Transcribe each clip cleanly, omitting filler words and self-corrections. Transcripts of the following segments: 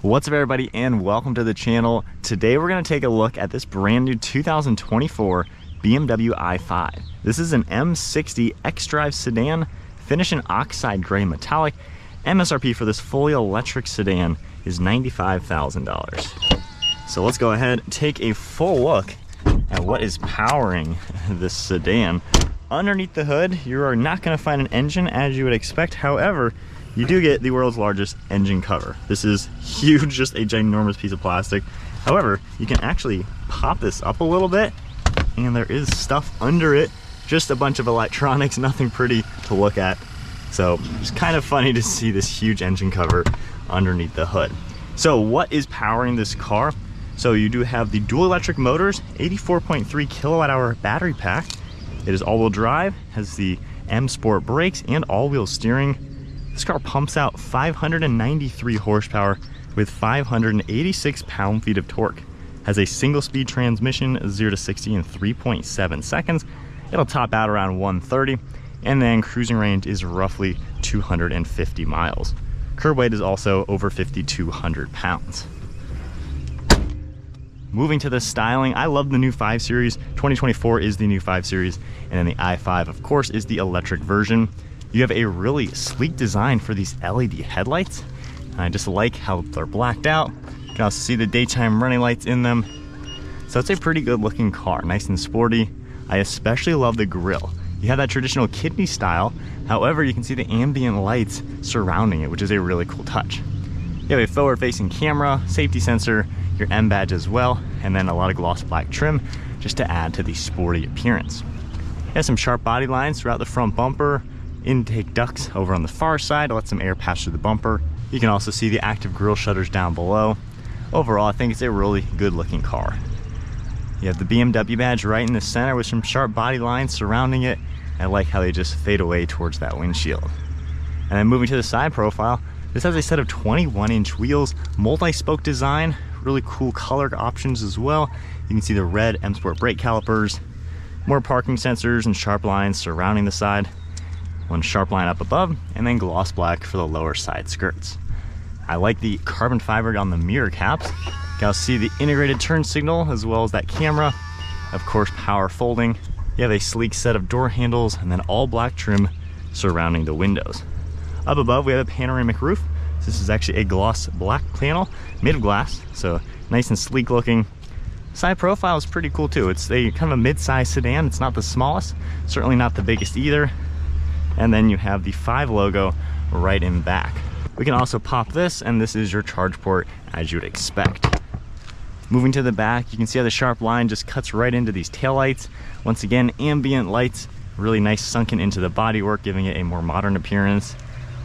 What's up everybody and welcome to the channel. Today we're going to take a look at this brand new 2024 BMW i5. This is an M60 xDrive sedan, finished in Oxide gray metallic. MSRP for this fully electric sedan is $95,000. So let's go ahead and take a full look at what is powering this sedan. Underneath the hood, you are not going to find an engine as you would expect. However, you do get the world's largest engine cover. This is huge, just a ginormous piece of plastic. However, you can actually pop this up a little bit and there is stuff under it, just a bunch of electronics, nothing pretty to look at. So it's kind of funny to see this huge engine cover underneath the hood. So what is powering this car? So you do have the dual electric motors, 84.3 kilowatt hour battery pack. It is all-wheel drive, has the M Sport brakes and all-wheel steering. This car pumps out 593 horsepower with 586 pound-feet of torque. Has a single-speed transmission, 0 to 60 in 3.7 seconds. It'll top out around 130, and then cruising range is roughly 250 miles. Curb weight is also over 5,200 pounds. Moving to the styling, I love the new 5 Series. 2024 is the new 5 Series, and then the i5, of course, is the electric version. You have a really sleek design for these LED headlights. I just like how they're blacked out. You can also see the daytime running lights in them. So it's a pretty good looking car, nice and sporty. I especially love the grille. You have that traditional kidney style. However, you can see the ambient lights surrounding it, which is a really cool touch. You have a forward facing camera, safety sensor, your M badge as well, and then a lot of gloss black trim just to add to the sporty appearance. You have some sharp body lines throughout the front bumper, intake ducts over on the far side to let some air pass through the bumper. You can also see the active grille shutters down below. Overall, I think it's a really good looking car. You have the BMW badge right in the center with some sharp body lines surrounding it. I like how they just fade away towards that windshield. And then moving to the side profile, this has a set of 21-inch wheels, multi-spoke design, really cool color options as well. You can see the red M Sport brake calipers, more parking sensors and sharp lines surrounding the side. One sharp line up above, and then gloss black for the lower side skirts. I like the carbon fiber on the mirror caps. You can also see the integrated turn signal as well as that camera. Of course, power folding. You have a sleek set of door handles and then all black trim surrounding the windows. Up above, we have a panoramic roof. This is actually a gloss black panel made of glass, so nice and sleek looking. Side profile is pretty cool too. It's a kind of a mid-size sedan. It's not the smallest, certainly not the biggest either. And then you have the 5 logo right in back. We can also pop this, and this is your charge port as you would expect. Moving to the back, you can see how the sharp line just cuts right into these taillights. Once again, ambient lights, really nice sunken into the bodywork, giving it a more modern appearance.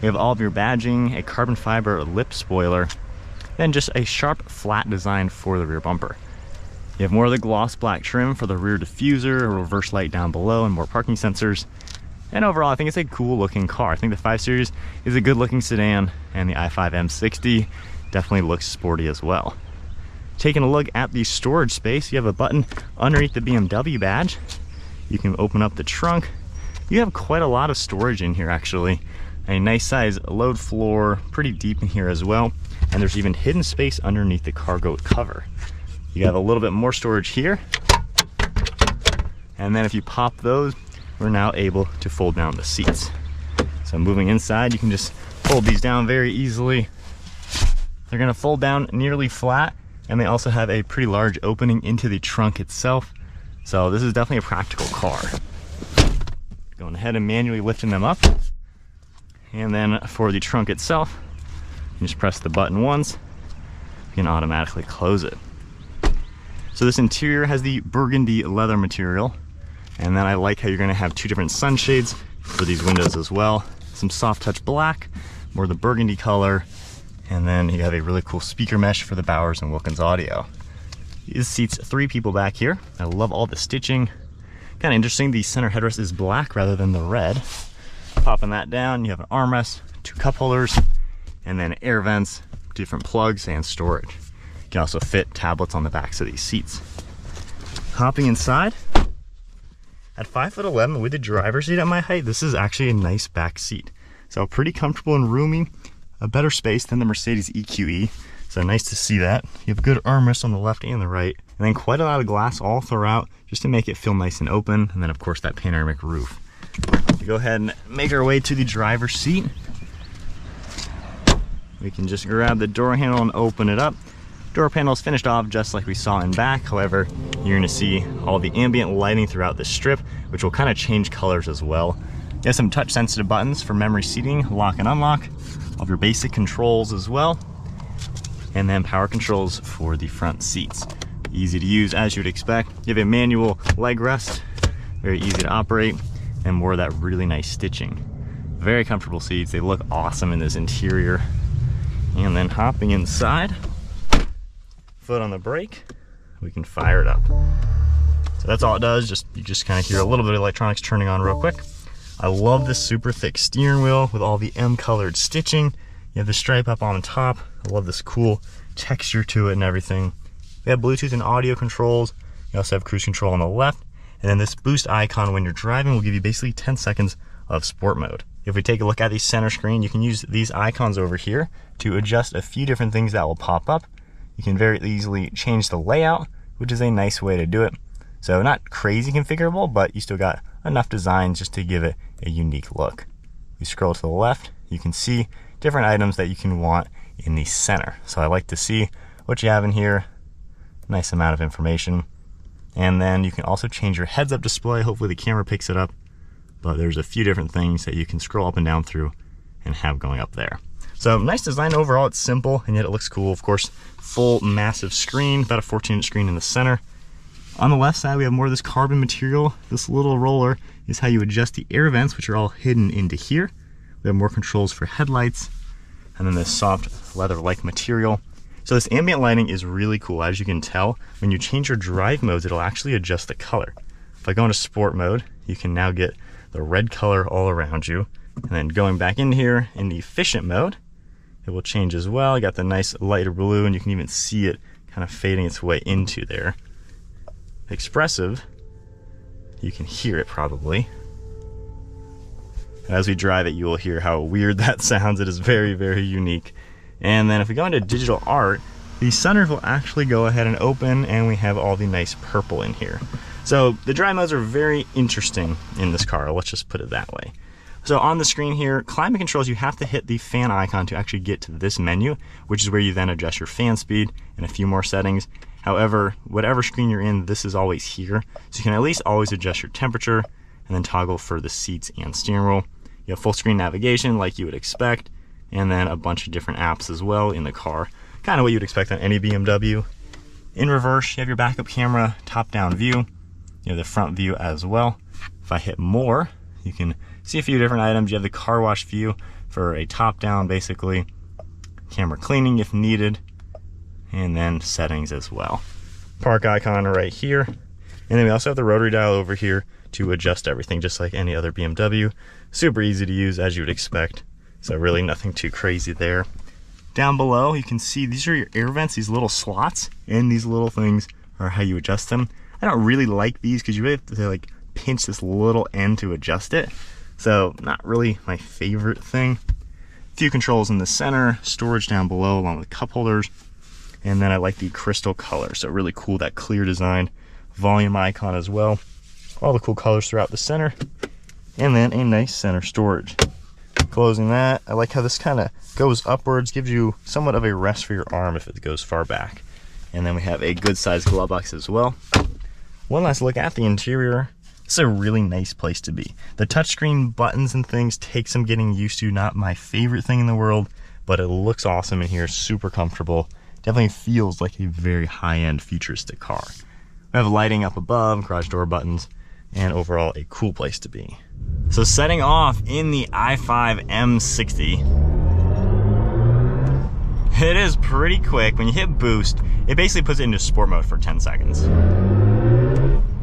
We have all of your badging, a carbon fiber lip spoiler, then just a sharp flat design for the rear bumper. You have more of the gloss black trim for the rear diffuser, a reverse light down below, and more parking sensors. And overall, I think it's a cool looking car. I think the 5 Series is a good looking sedan, and the i5 M60 definitely looks sporty as well. Taking a look at the storage space, you have a button underneath the BMW badge. You can open up the trunk. You have quite a lot of storage in here actually. A nice size load floor, pretty deep in here as well. And there's even hidden space underneath the cargo cover. You have a little bit more storage here. And then if you pop those, we're now able to fold down the seats. So moving inside, you can just fold these down very easily. They're gonna fold down nearly flat, and they also have a pretty large opening into the trunk itself. So this is definitely a practical car. Going ahead and manually lifting them up. And then for the trunk itself, you just press the button once, you can automatically close it. So this interior has the burgundy leather material. And then I like how you're gonna have 2 different sunshades for these windows as well. Some soft touch black, more of the burgundy color. And then you have a really cool speaker mesh for the Bowers and Wilkins audio. This seats 3 people back here. I love all the stitching. Kind of interesting, the center headrest is black rather than the red. Popping that down, you have an armrest, 2 cup holders, and then air vents, different plugs, and storage. You can also fit tablets on the backs of these seats. Hopping inside, at 5'11" with the driver's seat at my height, this is actually a nice back seat. So pretty comfortable and roomy, a better space than the Mercedes EQE. So nice to see that. You have good armrests on the left and the right, and then quite a lot of glass all throughout just to make it feel nice and open. And then of course that panoramic roof. We go ahead and make our way to the driver's seat. We can just grab the door handle and open it up. Door panel is finished off just like we saw in back. However, you're gonna see all the ambient lighting throughout this strip, which will kind of change colors as well. You have some touch sensitive buttons for memory seating, lock and unlock, all of your basic controls as well, and then power controls for the front seats. Easy to use as you'd expect. You have a manual leg rest, very easy to operate, and more of that really nice stitching. Very comfortable seats. They look awesome in this interior. And then hopping inside, foot on the brake, we can fire it up. So that's all it does. You just kind of hear a little bit of electronics turning on real quick. I love this super thick steering wheel with all the M-colored stitching. You have the stripe up on top. I love this cool texture to it and everything. We have Bluetooth and audio controls. You also have cruise control on the left. And then this boost icon when you're driving will give you basically 10 seconds of sport mode. If we take a look at the center screen, you can use these icons over here to adjust a few different things that will pop up. You can very easily change the layout, which is a nice way to do it. So not crazy configurable, but you still got enough designs just to give it a unique look. You scroll to the left, you can see different items that you can want in the center. So I like to see what you have in here. Nice amount of information. And then you can also change your heads-up display. Hopefully the camera picks it up. But there's a few different things that you can scroll up and down through and have going up there. So nice design overall. It's simple and yet it looks cool. Of course, full massive screen, about a 14-inch screen in the center. On the left side, we have more of this carbon material. This little roller is how you adjust the air vents, which are all hidden into here. We have more controls for headlights, and then this soft leather-like material. So this ambient lighting is really cool. As you can tell, when you change your drive modes, it'll actually adjust the color. If I go into sport mode, you can now get the red color all around you. And then going back in here in the efficient mode, it will change as well. You got the nice lighter blue, and you can even see it kind of fading its way into there. Expressive, you can hear it probably. As we drive it, you will hear how weird that sounds. It is very, very unique. And then if we go into digital art, the sunroof will actually go ahead and open, and we have all the nice purple in here. So the drive modes are very interesting in this car. Let's just put it that way. So on the screen here, climate controls, you have to hit the fan icon to actually get to this menu, which is where you then adjust your fan speed and a few more settings. However, whatever screen you're in, this is always here. So you can at least always adjust your temperature and then toggle for the seats and steering wheel. You have full screen navigation like you would expect, and then a bunch of different apps as well in the car. Kind of what you'd expect on any BMW. In reverse, you have your backup camera, top-down view. You have the front view as well. If I hit more, you can see a few different items. You have the car wash view for a top-down, basically. Camera cleaning if needed. And then settings as well. Park icon right here. And then we also have the rotary dial over here to adjust everything just like any other BMW. Super easy to use as you would expect. So really nothing too crazy there. Down below, you can see these are your air vents, these little slots, and these little things are how you adjust them. I don't really like these because you really have to like pinch this little end to adjust it. So not really my favorite thing. A few controls in the center, storage down below along with cup holders. And then I like the crystal color, so really cool, that clear design. Volume icon as well. All the cool colors throughout the center. And then a nice center storage. Closing that, I like how this kind of goes upwards, gives you somewhat of a rest for your arm if it goes far back. And then we have a good sized glove box as well. One last look at the interior. It's a really nice place to be. The touchscreen buttons and things take some getting used to, not my favorite thing in the world, but it looks awesome in here, super comfortable. Definitely feels like a very high-end futuristic car. We have lighting up above, garage door buttons, and overall a cool place to be. So setting off in the i5 M60, it is pretty quick. When you hit boost, it basically puts it into sport mode for 10 seconds.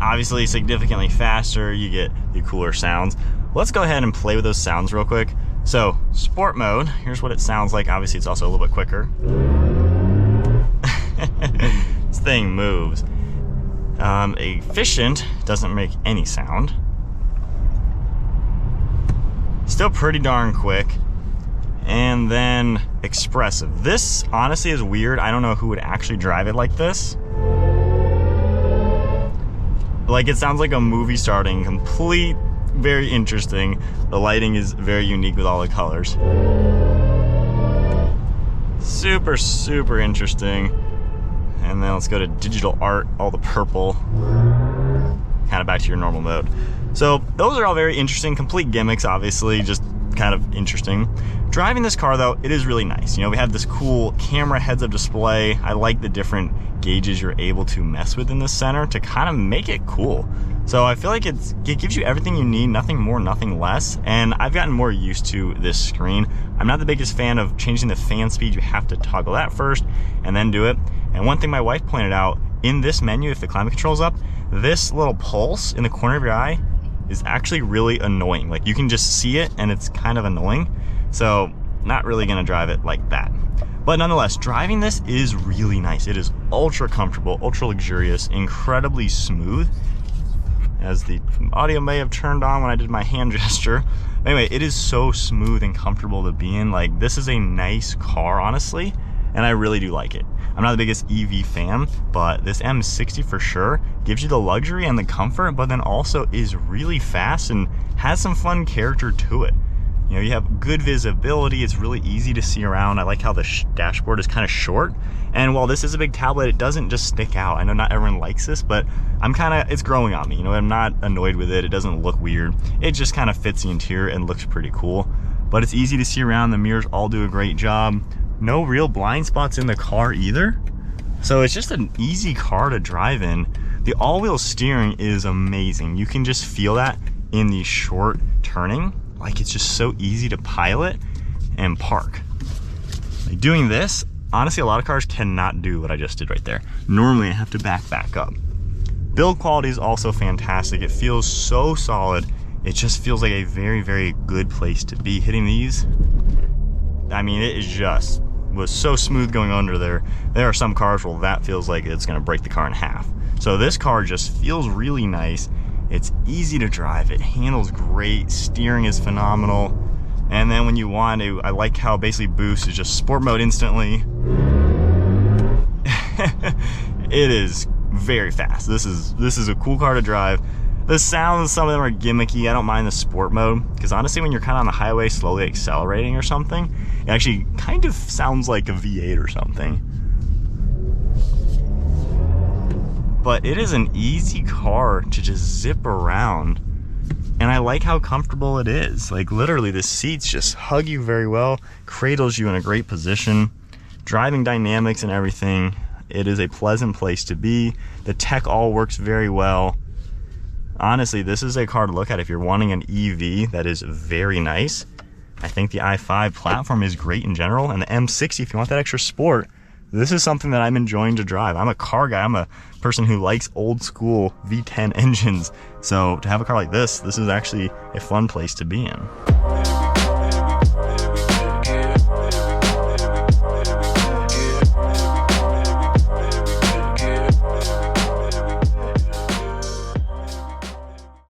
Obviously significantly faster, you get the cooler sounds. Let's go ahead and play with those sounds real quick. So sport mode, here's what it sounds like. Obviously it's also a little bit quicker. This thing moves. Efficient doesn't make any sound. Still pretty darn quick. And then expressive. This honestly is weird. I don't know who would actually drive it like this. Like, it sounds like a movie starting, complete, very interesting. The lighting is very unique with all the colors. Super, super interesting. And then let's go to digital art, all the purple. Kind of back to your normal mode. So those are all very interesting, complete gimmicks, obviously, just kind of interesting. Driving this car though, it is really nice. You know, we have this cool camera heads-up display. I like the different gauges you're able to mess with in the center to kind of make it cool. So I feel like it gives you everything you need, nothing more, nothing less. And I've gotten more used to this screen. I'm not the biggest fan of changing the fan speed. You have to toggle that first and then do it. And one thing my wife pointed out, in this menu, if the climate control's up, this little pulse in the corner of your eye is actually really annoying. Like, you can just see it and it's kind of annoying. So not really gonna drive it like that. But nonetheless, driving this is really nice. It is ultra comfortable, ultra luxurious, incredibly smooth, as the audio may have turned on when I did my hand gesture. Anyway, it is so smooth and comfortable to be in. Like, this is a nice car, honestly, and I really do like it. I'm not the biggest EV fan, but this M60 for sure gives you the luxury and the comfort, but then also is really fast and has some fun character to it. You know, you have good visibility, it's really easy to see around. I like how the dashboard is kind of short, and while this is a big tablet, it doesn't just stick out. I know not everyone likes this, but it's growing on me. You know, I'm not annoyed with it. It doesn't look weird. It just kind of fits the interior and looks pretty cool. But it's easy to see around. The mirrors all do a great job. No real blind spots in the car either. So it's just an easy car to drive in. The all-wheel steering is amazing. You can just feel that in the short turning. Like, it's just so easy to pilot and park. Like, doing this, honestly, a lot of cars cannot do what I just did right there. Normally, I have to back up. Build quality is also fantastic. It feels so solid. It just feels like a very, very good place to be hitting these. I mean, it is just was so smooth going under there. There are some cars where that feels like it's gonna break the car in half. So this car just feels really nice. It's easy to drive, it handles great, steering is phenomenal. And then when you want to, I like how basically boost is just sport mode instantly. It is very fast. This is a cool car to drive. The sounds, some of them are gimmicky. I don't mind the sport mode, because honestly, when you're kind of on the highway slowly accelerating or something, it actually kind of sounds like a V8 or something. But it is an easy car to just zip around, and I like how comfortable it is. Like, literally, the seats just hug you very well, cradles you in a great position. Driving dynamics and everything, it is a pleasant place to be. The tech all works very well. Honestly, this is a car to look at if you're wanting an EV that is very nice. I think the i5 platform is great in general, and the M60, if you want that extra sport, this is something that I'm enjoying to drive. I'm a car guy. I'm a person who likes old school V10 engines. So to have a car like this is actually a fun place to be in.